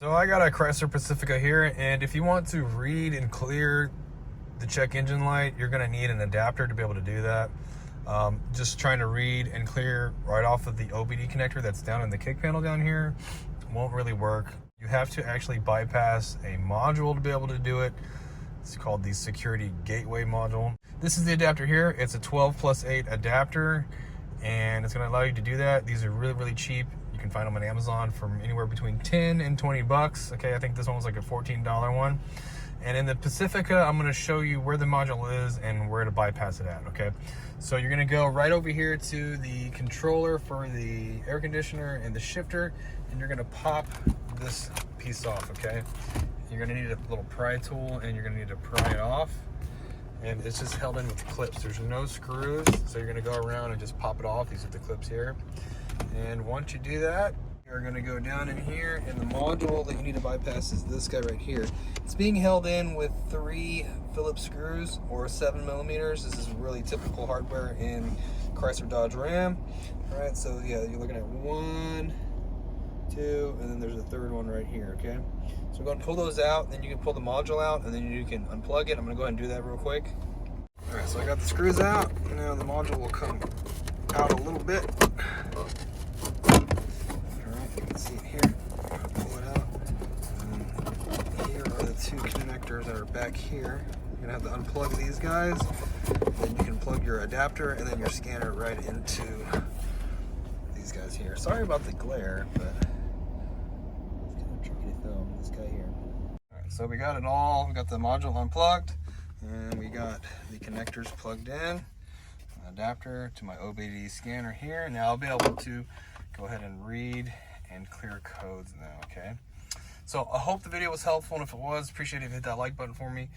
So I got a Chrysler Pacifica here, and if you want to read and clear the check engine light, you're going to need an adapter to be able to do that. Just trying to read and clear right off of the OBD connector that's down in the kick panel down here won't really work. You have to actually bypass a module to be able to do it. It's called the security gateway module. This is the adapter here. It's a 12+8 adapter, and it's going to allow you to do that. These are really, really cheap. You can find them on Amazon from anywhere between 10 and 20 bucks. Okay, I think this one was like a $14 one. And in the Pacifica, I'm going to show you where the module is and where to bypass it at, okay? So you're going to go right over here to the controller for the air conditioner and the shifter, and you're going to pop this piece off, okay? You're going to need a little pry tool, and you're going to need to pry it off. And it's just held in with clips. There's no screws, so you're going to go around and just pop it off. These are the clips here. And once you do that, you're going to go down in here, and the module that you need to bypass is this guy right here. It's being held in with 3 Phillips screws or 7mm. This is really typical hardware in Chrysler, Dodge, Ram. All right, so yeah, you're looking at 1, 2, and then there's a third one right here, okay? So we're going to pull those out, then you can pull the module out, and then you can unplug it. I'm going to go ahead and do that real quick. All right, so I got the screws out. Now the module will come out a little bit. See it here, pull it out, and here are the 2 connectors that are back here. You're gonna have to unplug these guys, then you can plug your adapter and then your scanner right into these guys here. Sorry about the glare, but it's kind of tricky to film this guy here. Alright, so we got it all. We got the module unplugged, and we got the connectors plugged in, adapter to my OBD scanner here. Now I'll be able to go ahead and read and clear codes now, okay? So I hope the video was helpful, and if it was, appreciate it if you hit that like button for me.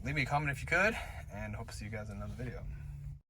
Leave me a comment if you could, and hope to see you guys in another video.